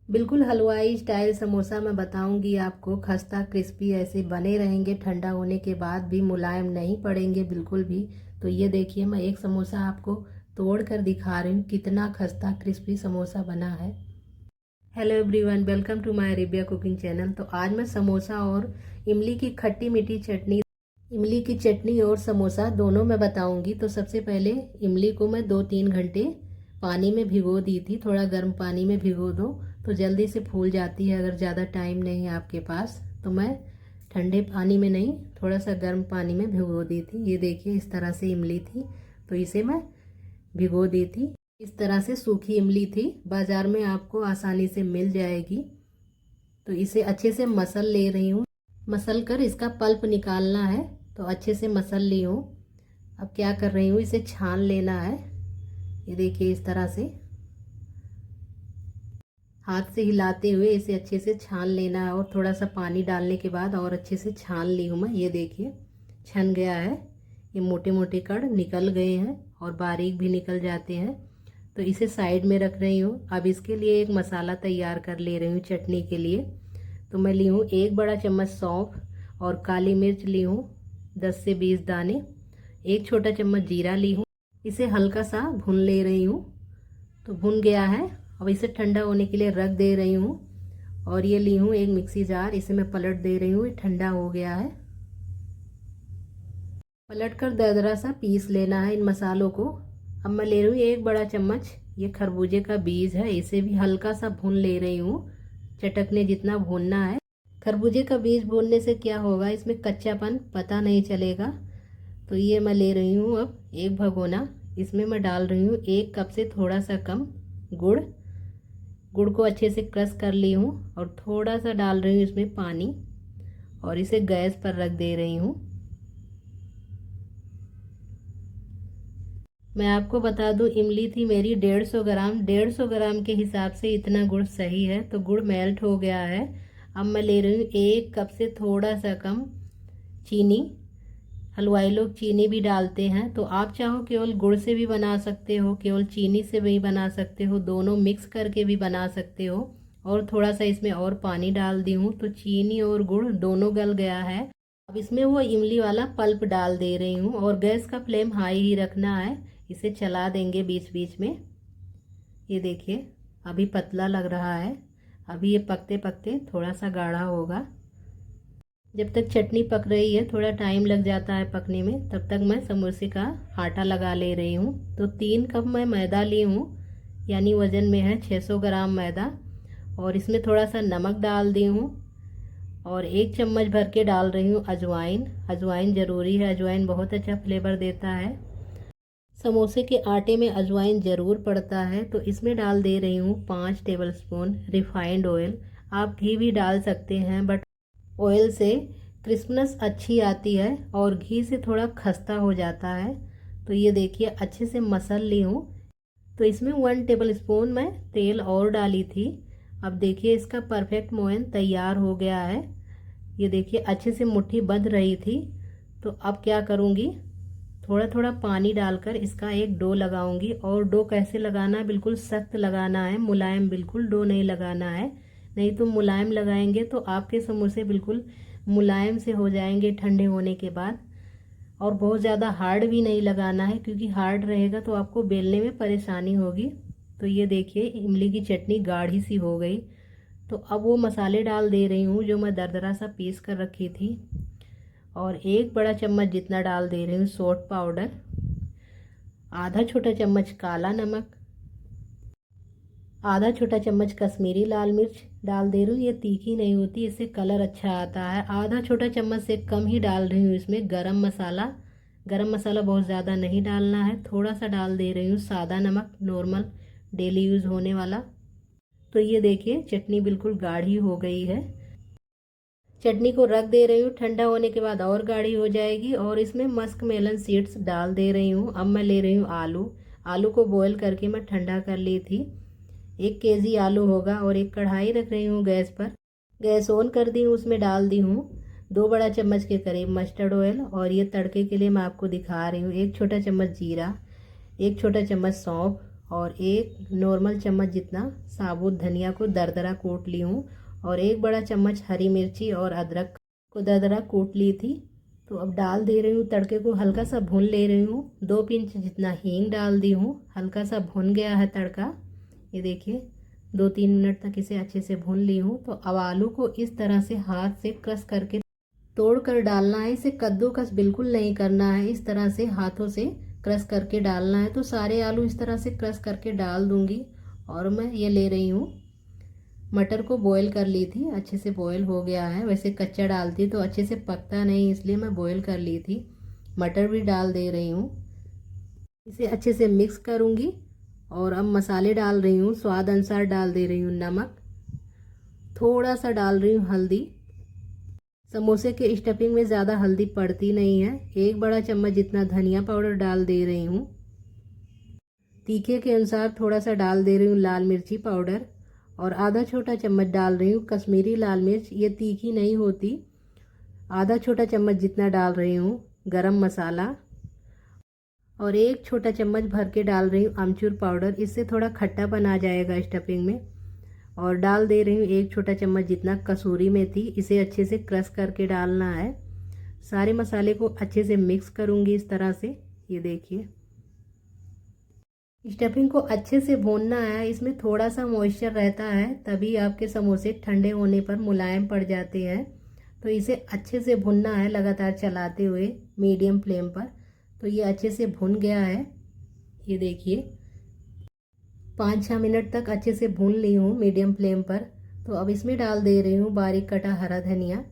बिल्कुल हलवाई स्टाइल समोसा मैं बताऊंगी आपको। खस्ता क्रिस्पी ऐसे बने रहेंगे, ठंडा होने के बाद भी मुलायम नहीं पड़ेंगे बिल्कुल भी। तो ये देखिए, मैं एक समोसा आपको तोड़ कर दिखा रही हूँ कितना खस्ता क्रिस्पी समोसा बना है। Hello everyone, welcome to my Arabia cooking channel. तो आज मैं समोसा और इमली की खट्टी मीठी चटनी, इमली की चटनी और समोसा दोनों मैं बताऊंगी। तो सबसे पहले इमली को मैं 2-3 घंटे पानी में भिगो दी थी। थोड़ा गर्म पानी में भिगो दो तो जल्दी से फूल जाती है। अगर ज़्यादा टाइम नहीं है आपके पास तो मैं ठंडे पानी में नहीं, थोड़ा सा गर्म पानी में भिगो दी थी। ये देखिए, इस तरह से इमली थी तो इसे मैं भिगो दी थी। इस तरह से सूखी इमली थी, बाजार में आपको आसानी से मिल जाएगी। तो इसे अच्छे से मसल ले रही हूँ। मसल कर इसका पल्प निकालना है। तो अच्छे से मसल ली हूँ। अब क्या कर रही हूँ, इसे छान लेना है। ये देखिए, इस तरह से हाथ से हिलाते हुए इसे अच्छे से छान लेना है। और थोड़ा सा पानी डालने के बाद और अच्छे से छान ली हूँ मैं। ये देखिए, छन गया है। ये मोटे मोटे कण निकल गए हैं और बारीक भी निकल जाते हैं। तो इसे साइड में रख रही हूँ। अब इसके लिए एक मसाला तैयार कर ले रही हूँ चटनी के लिए। तो मैं ली हूँ 1 बड़ा चम्मच सौंफ और काली मिर्च ली हूँ 10 से 20 दाने। 1 छोटा चम्मच जीरा ली हूँ। इसे हल्का सा भून ले रही हूँ। तो भुन गया है। अब इसे ठंडा होने के लिए रख दे रही हूँ। और ये ली हूँ एक मिक्सी जार, इसे मैं पलट दे रही हूँ। ये ठंडा हो गया है। पलट कर दरदरा सा पीस लेना है इन मसालों को। अब मैं ले रही हूँ 1 बड़ा चम्मच, ये खरबूजे का बीज है, इसे भी हल्का सा भून ले रही हूँ। चटकने जितना भूनना है। खरबूजे का बीज भूनने से क्या होगा, इसमें कच्चापन पता नहीं चलेगा। तो ये मैं ले रही हूँ अब 1 भगोना। इसमें मैं डाल रही हूँ 1 कप से थोड़ा सा कम गुड़। गुड़ को अच्छे से क्रश कर ली हूँ और थोड़ा सा डाल रही हूँ इसमें पानी और इसे गैस पर रख दे रही हूँ। मैं आपको बता दूं, इमली थी मेरी 150 ग्राम। 150 ग्राम के हिसाब से इतना गुड़ सही है। तो गुड़ मेल्ट हो गया है। अब मैं ले रही हूँ 1 कप से थोड़ा सा कम चीनी। हलवाई लोग चीनी भी डालते हैं, तो आप चाहो केवल गुड़ से भी बना सकते हो, केवल चीनी से भी बना सकते हो, दोनों मिक्स करके भी बना सकते हो। और थोड़ा सा इसमें और पानी डाल दी हूँ। तो चीनी और गुड़ दोनों गल गया है। अब इसमें वो इमली वाला पल्प डाल दे रही हूँ और गैस का फ्लेम हाई ही रखना है। इसे चला देंगे बीच बीच में। ये देखिए, अभी पतला लग रहा है। अभी ये पकते पकते थोड़ा सा गाढ़ा होगा। जब तक चटनी पक रही है, थोड़ा टाइम लग जाता है पकने में, तब तक मैं समोसे का आटा लगा ले रही हूँ। तो 3 कप मैं मैदा ली हूँ, यानी वजन में है 600 ग्राम मैदा। और इसमें थोड़ा सा नमक डाल दी हूँ और 1 चम्मच भर के डाल रही हूँ अजवाइन। अजवाइन ज़रूरी है, अजवाइन बहुत अच्छा फ्लेवर देता है। समोसे के आटे में अजवाइन ज़रूर पड़ता है। तो इसमें डाल दे रही हूँ 5 टेबलस्पून रिफाइंड ऑयल। आप घी भी डाल सकते हैं, बट ऑयल से क्रिस्पनेस अच्छी आती है और घी से थोड़ा खस्ता हो जाता है। तो ये देखिए, अच्छे से मसल ली हूँ। तो इसमें 1 टेबलस्पून मैं तेल और डाली थी। अब देखिए, इसका परफेक्ट मोयन तैयार हो गया है। ये देखिए, अच्छे से मुट्ठी बंध रही थी। तो अब क्या करूँगी, थोड़ा थोड़ा पानी डालकर इसका एक डो लगाऊंगी। और डो कैसे लगाना, बिल्कुल सख्त लगाना है, मुलायम बिल्कुल डो नहीं लगाना है। नहीं तो मुलायम लगाएंगे तो आपके समोसे बिल्कुल मुलायम से हो जाएंगे ठंडे होने के बाद। और बहुत ज़्यादा हार्ड भी नहीं लगाना है, क्योंकि हार्ड रहेगा तो आपको बेलने में परेशानी होगी। तो ये देखिए, इमली की चटनी गाढ़ी सी हो गई। तो अब वो मसाले डाल दे रही हूँ जो मैं दरदरा सा पीस कर रखी थी। और 1 बड़ा चम्मच जितना डाल दे रही हूँ सोट पाउडर। आधा छोटा चम्मच काला नमक। आधा छोटा चम्मच कश्मीरी लाल मिर्च डाल दे रही हूँ। ये तीखी नहीं होती, इससे कलर अच्छा आता है। आधा छोटा चम्मच से कम ही डाल रही हूँ इसमें गरम मसाला। गरम मसाला बहुत ज़्यादा नहीं डालना है, थोड़ा सा डाल दे रही हूँ सादा नमक, नॉर्मल डेली यूज़ होने वाला। तो ये देखिए, चटनी बिल्कुल गाढ़ी हो गई है। चटनी को रख दे रही हूँ, ठंडा होने के बाद और गाढ़ी हो जाएगी। और इसमें मस्क मेलन सीड्स डाल दे रही हूँ। अब मैं ले रही हूँ आलू। आलू को बॉईल करके मैं ठंडा कर ली थी। 1 केजी आलू होगा। और एक कढ़ाई रख रही हूँ गैस पर। गैस ऑन कर दी हूँ, उसमें डाल दी हूँ 2 बड़ा चम्मच के करीब मस्टर्ड ऑयल। और ये तड़के के लिए मैं आपको दिखा रही हूँ 1 छोटा चम्मच जीरा, 1 छोटा चम्मच सौंफ और एक नॉर्मल चम्मच जितना साबुत धनिया को दरदरा कूट ली हूँ और एक बड़ा चम्मच हरी मिर्ची और अदरक को दरदरा कूट ली थी। तो अब डाल दे रही हूँ, तड़के को हल्का सा भून ले रही हूँ। 2 पिंच जितना हींग डाल दी हूँ। हल्का सा भुन गया है तड़का, ये देखिए 2-3 मिनट तक इसे अच्छे से भून ली हूँ। तो अब आलू को इस तरह से हाथ से क्रश करके तोड़ कर डालना है। इसे कद्दूकस बिल्कुल नहीं करना है, इस तरह से हाथों से क्रश करके डालना है। तो सारे आलू इस तरह से क्रश करके डाल दूंगी। और मैं ये ले रही हूँ, मटर को बॉईल कर ली थी, अच्छे से बॉईल हो गया है। वैसे कच्चा डालती तो अच्छे से पकता नहीं, इसलिए मैं बॉईल कर ली थी। मटर भी डाल दे रही हूँ, इसे अच्छे से मिक्स करूँगी। और अब मसाले डाल रही हूँ, स्वाद अनुसार डाल दे रही हूँ नमक, थोड़ा सा डाल रही हूँ हल्दी। समोसे के स्टफिंग में ज़्यादा हल्दी पड़ती नहीं है। एक बड़ा चम्मच जितना धनिया पाउडर डाल दे रही हूँ। तीखे के अनुसार थोड़ा सा डाल दे रही हूँ लाल मिर्ची पाउडर और आधा छोटा चम्मच डाल रही हूँ कश्मीरी लाल मिर्च, ये तीखी नहीं होती। आधा छोटा चम्मच जितना डाल रही हूँ गरम मसाला और एक छोटा चम्मच भर के डाल रही हूँ आमचूर पाउडर, इससे थोड़ा खट्टापन आ जाएगा स्टफिंग में। और डाल दे रही हूँ एक छोटा चम्मच जितना कसूरी मेथी, इसे अच्छे से क्रश करके डालना है। सारे मसाले को अच्छे से मिक्स करूँगी इस तरह से, ये देखिए। स्टफिंग को अच्छे से भूनना है, इसमें थोड़ा सा मॉइस्चर रहता है, तभी आपके समोसे ठंडे होने पर मुलायम पड़ जाते हैं। तो इसे अच्छे से भुनना है लगातार चलाते हुए मीडियम फ्लेम पर। तो ये अच्छे से भुन गया है, ये देखिए 5-6 मिनट तक अच्छे से भून ली हूँ मीडियम फ्लेम पर। तो अब इसमें डाल दे रही हूँ बारीक कटा हरा धनिया,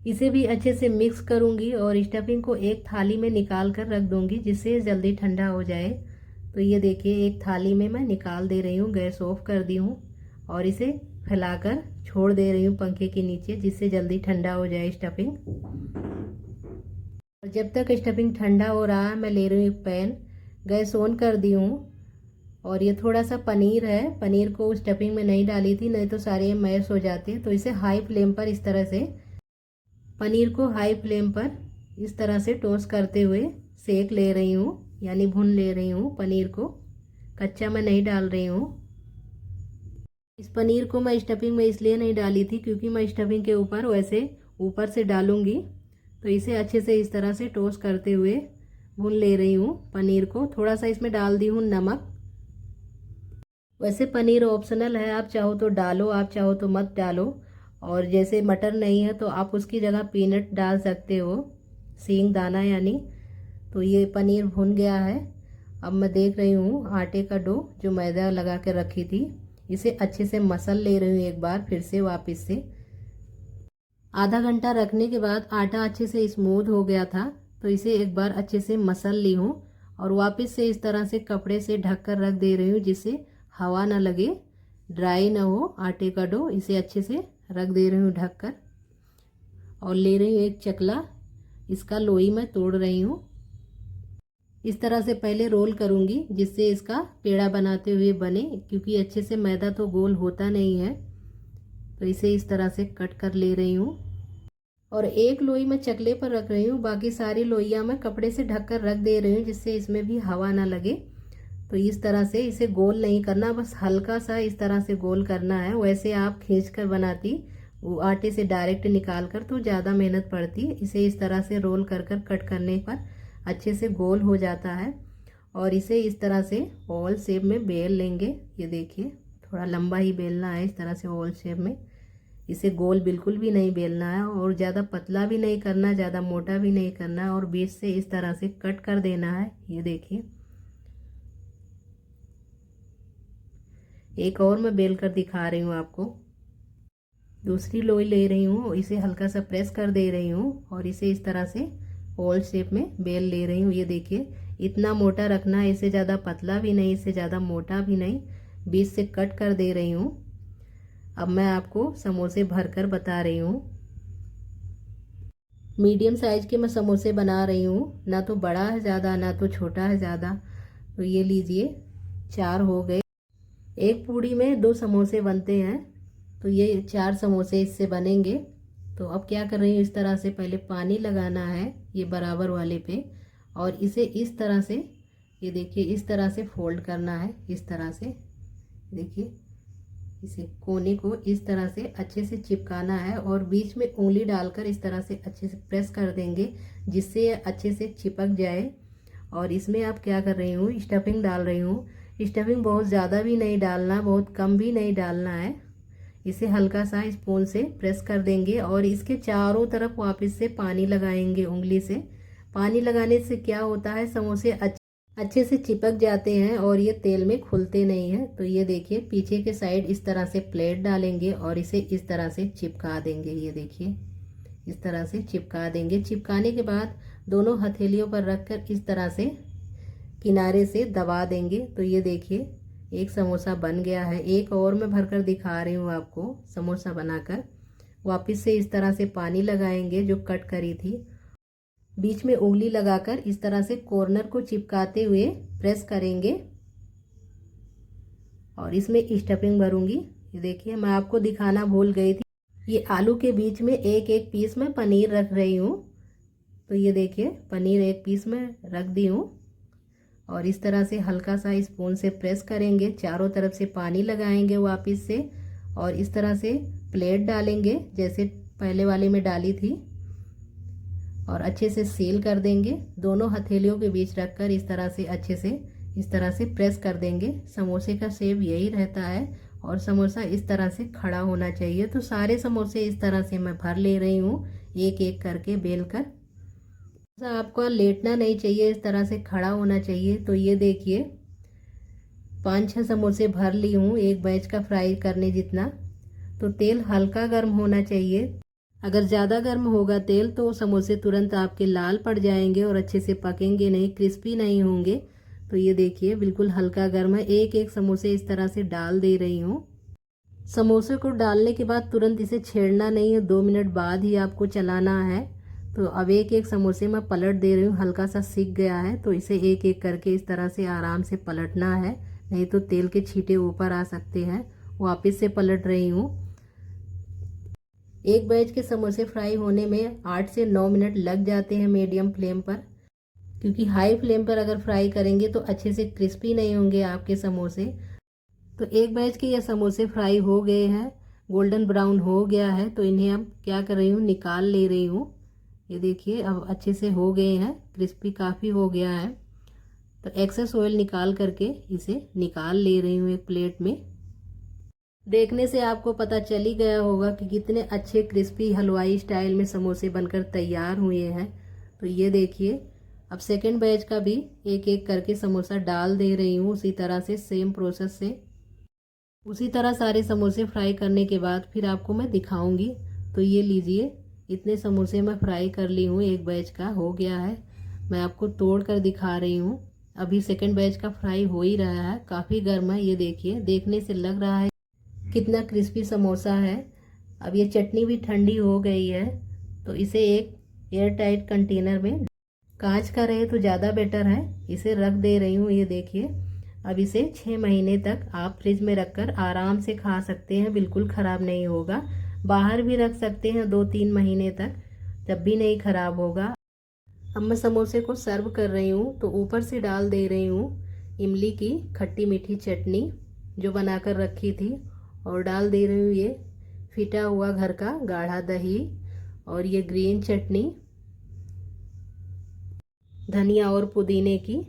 इसे भी अच्छे से मिक्स करूँगी और स्टफिंग को एक थाली में निकाल कर रख दूँगी जिससे जल्दी ठंडा हो जाए। तो ये देखिए एक थाली में मैं निकाल दे रही हूँ, गैस ऑफ कर दी हूँ और इसे फैलाकर छोड़ दे रही हूँ पंखे के नीचे जिससे जल्दी ठंडा हो जाए स्टफिंग। और जब तक स्टफिंग ठंडा हो रहा है मैं ले रही हूँ पैन, गैस ऑन कर दी हूँ। और ये थोड़ा सा पनीर है, पनीर को स्टफिंग में नहीं डाली थी, नहीं तो सारे मैश हो जाते। तो इसे हाई फ्लेम पर इस तरह से पनीर को हाई फ्लेम पर इस तरह से टोस्ट करते हुए सेक ले रही हूँ, यानी भून ले रही हूँ पनीर को, कच्चा मैं नहीं डाल रही हूँ। इस पनीर को मैं स्टफिंग में इसलिए नहीं डाली थी क्योंकि मैं स्टफिंग के ऊपर वैसे ऊपर से डालूंगी। तो इसे अच्छे से इस तरह से टोस्ट करते हुए भून ले रही हूँ पनीर को। थोड़ा सा इसमें डाल दी हूँ नमक। वैसे पनीर ऑप्शनल है, आप चाहो तो डालो, आप चाहो तो मत डालो। और जैसे मटर नहीं है तो आप उसकी जगह पीनट डाल सकते हो, सींग दाना यानी। तो ये पनीर भुन गया है। अब मैं देख रही हूँ आटे का डो जो मैदा लगा के रखी थी, इसे अच्छे से मसल ले रही हूँ एक बार फिर से वापस से। आधा घंटा रखने के बाद आटा अच्छे से स्मूथ हो गया था, तो इसे एक बार अच्छे से मसल ली हूँ और वापस से इस तरह से कपड़े से ढक कर रख दे रही हूँ जिससे हवा ना लगे, ड्राई ना हो आटे का डो। इसे अच्छे से रख दे रही हूँ ढककर और ले रही हूँ एक चकला, इसका लोई मैं तोड़ रही हूँ। इस तरह से पहले रोल करूँगी जिससे इसका पेड़ा बनाते हुए बने, क्योंकि अच्छे से मैदा तो गोल होता नहीं है। तो इसे इस तरह से कट कर ले रही हूँ और एक लोई मैं चकले पर रख रही हूँ, बाकी सारी लोइयाँ मैं कपड़े से ढककर रख दे रही हूँ जिससे इसमें भी हवा ना लगे। तो इस तरह से इसे गोल नहीं करना, बस हल्का सा इस तरह से गोल करना है। वैसे आप खींच कर बनाती वो आटे से डायरेक्ट निकाल कर तो ज़्यादा मेहनत पड़ती। इसे इस तरह से रोल कर कर कट करने पर अच्छे से गोल हो जाता है। और इसे इस तरह से ओवल शेप में बेल लेंगे, ये देखिए थोड़ा लंबा ही बेलना है इस तरह से ओवल शेप में। इसे गोल बिल्कुल भी नहीं बेलना है और ज़्यादा पतला भी नहीं करना, ज़्यादा मोटा भी नहीं करना, और बीच से इस तरह से कट कर देना है, ये देखिए। एक और मैं बेल कर दिखा रही हूँ आपको। दूसरी लोई ले रही हूँ, इसे हल्का सा प्रेस कर दे रही हूँ और इसे इस तरह से ओवल शेप में बेल ले रही हूँ। ये देखिए इतना मोटा रखना है, इससे ज़्यादा पतला भी नहीं, इससे ज़्यादा मोटा भी नहीं, बीच से कट कर दे रही हूँ। अब मैं आपको समोसे भर कर बता रही हूँ। मीडियम साइज के मैं समोसे बना रही हूँ, ना तो बड़ा है ज़्यादा ना तो छोटा है ज़्यादा। तो ये लीजिए 4 हो गए। एक पूड़ी में 2 समोसे बनते हैं, तो ये 4 समोसे इससे बनेंगे। तो अब क्या कर रही हूँ, इस तरह से पहले पानी लगाना है ये बराबर वाले पे और इसे इस तरह से ये देखिए इस तरह से फोल्ड करना है, इस तरह से देखिए इसे कोने को इस तरह से अच्छे से चिपकाना है और बीच में उंगली डालकर इस तरह से अच्छे से प्रेस कर देंगे जिससे अच्छे से चिपक जाए। और इसमें आप क्या कर रही हूँ, स्टफिंग डाल रही हूँ। स्टफिंग बहुत ज़्यादा भी नहीं डालना, बहुत कम भी नहीं डालना है। इसे हल्का सा स्पून से प्रेस कर देंगे और इसके चारों तरफ वापस से पानी लगाएंगे उंगली से। पानी लगाने से क्या होता है, समोसे अच्छे से चिपक जाते हैं और ये तेल में खुलते नहीं हैं। तो ये देखिए पीछे के साइड इस तरह से प्लेट डालेंगे और इसे इस तरह से चिपका देंगे। ये देखिए इस तरह से चिपका देंगे। चिपकाने के बाद दोनों हथेलियों पर रखकर इस तरह से किनारे से दबा देंगे। तो ये देखिए एक समोसा बन गया है। एक और मैं भरकर दिखा रही हूँ आपको समोसा बनाकर। वापस से इस तरह से पानी लगाएंगे जो कट करी थी, बीच में उंगली लगाकर इस तरह से कॉर्नर को चिपकाते हुए प्रेस करेंगे और इसमें स्टफिंग भरूंगी। ये देखिए मैं आपको दिखाना भूल गई थी, ये आलू के बीच में एक एक पीस में पनीर रख रही हूँ। तो ये देखिए पनीर एक पीस में रख दी हूँ और इस तरह से हल्का सा स्पून से प्रेस करेंगे, चारों तरफ से पानी लगाएंगे वापस से और इस तरह से प्लेट डालेंगे जैसे पहले वाले में डाली थी और अच्छे से सील कर देंगे। दोनों हथेलियों के बीच रखकर इस तरह से अच्छे से इस तरह से प्रेस कर देंगे। समोसे का शेप यही रहता है और समोसा इस तरह से खड़ा होना चाहिए। तो सारे समोसे इस तरह से मैं भर ले रही हूँ एक एक करके बेल कर। आपको लेटना नहीं चाहिए, इस तरह से खड़ा होना चाहिए। तो ये देखिए 5-6 समोसे भर ली हूँ एक बैच का फ्राई करने जितना। तो तेल हल्का गर्म होना चाहिए, अगर ज़्यादा गर्म होगा तेल तो समोसे तुरंत आपके लाल पड़ जाएंगे और अच्छे से पकेंगे नहीं, क्रिस्पी नहीं होंगे। तो ये देखिए बिल्कुल हल्का गर्म है। एक एक समोसे इस तरह से डाल दे रही हूँ। समोसे को डालने के बाद तुरंत इसे छेड़ना नहीं है, 2 मिनट बाद ही आपको चलाना है। तो अब एक एक समोसे मैं पलट दे रही हूँ, हल्का सा सिक गया है तो इसे एक एक करके इस तरह से आराम से पलटना है, नहीं तो तेल के छींटे ऊपर आ सकते हैं। वापस से पलट रही हूँ। एक बैच के समोसे फ्राई होने में 8 से 9 मिनट लग जाते हैं मीडियम फ्लेम पर, क्योंकि हाई फ्लेम पर अगर फ्राई करेंगे तो अच्छे से क्रिस्पी नहीं होंगे आपके समोसे। तो एक बैच के ये समोसे फ्राई हो गए हैं, गोल्डन ब्राउन हो गया है। तो इन्हें अब क्या कर रही हूँ, निकाल ले रही हूँ। ये देखिए अब अच्छे से हो गए हैं, क्रिस्पी काफ़ी हो गया है। तो एक्सेस ऑयल निकाल करके इसे निकाल ले रही हूँ एक प्लेट में। देखने से आपको पता चल ही गया होगा कि कितने अच्छे क्रिस्पी हलवाई स्टाइल में समोसे बनकर तैयार हुए हैं। तो ये देखिए अब सेकंड बैच का भी एक एक करके समोसा डाल दे रही हूँ उसी तरह से, सेम प्रोसेस से। उसी तरह सारे समोसे फ्राई करने के बाद फिर आपको मैं दिखाऊंगी। तो ये लीजिए इतने समोसे मैं फ्राई कर ली हूँ, एक बैच का हो गया है। मैं आपको तोड़ कर दिखा रही हूँ। अभी सेकंड बैच का फ्राई हो ही रहा है, काफ़ी गर्म है। ये देखिए देखने से लग रहा है कितना क्रिस्पी समोसा है। अब ये चटनी भी ठंडी हो गई है तो इसे एक एयर टाइट कंटेनर में, कांच का रहे तो ज़्यादा बेटर है, इसे रख दे रही हूँ। ये देखिए अब इसे 6 महीने तक आप फ्रिज में रखकर आराम से खा सकते हैं, बिल्कुल ख़राब नहीं होगा। बाहर भी रख सकते हैं 2-3 महीने तक, तब भी नहीं ख़राब होगा। अब मैं समोसे को सर्व कर रही हूँ तो ऊपर से डाल दे रही हूँ इमली की खट्टी मीठी चटनी जो बनाकर रखी थी, और डाल दे रही हूँ ये फिटा हुआ घर का गाढ़ा दही और ये ग्रीन चटनी धनिया और पुदीने की।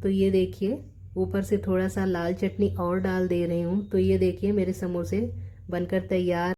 तो ये देखिए ऊपर से थोड़ा सा लाल चटनी और डाल दे रही हूँ। तो ये देखिए मेरे समोसे बनकर तैयार,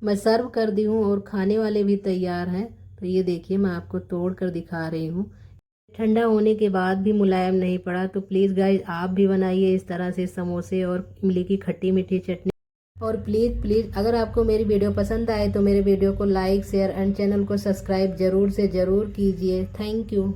मैं सर्व कर दी हूँ और खाने वाले भी तैयार हैं। तो ये देखिए मैं आपको तोड़ कर दिखा रही हूँ। ठंडा होने के बाद भी मुलायम नहीं पड़ा। तो प्लीज़ गाइज आप भी बनाइए इस तरह से समोसे और इमली की खट्टी मीठी चटनी। और प्लीज़ अगर आपको मेरी वीडियो पसंद आए तो मेरे वीडियो को लाइक शेयर एंड चैनल को सब्सक्राइब ज़रूर से ज़रूर कीजिए। Thank you.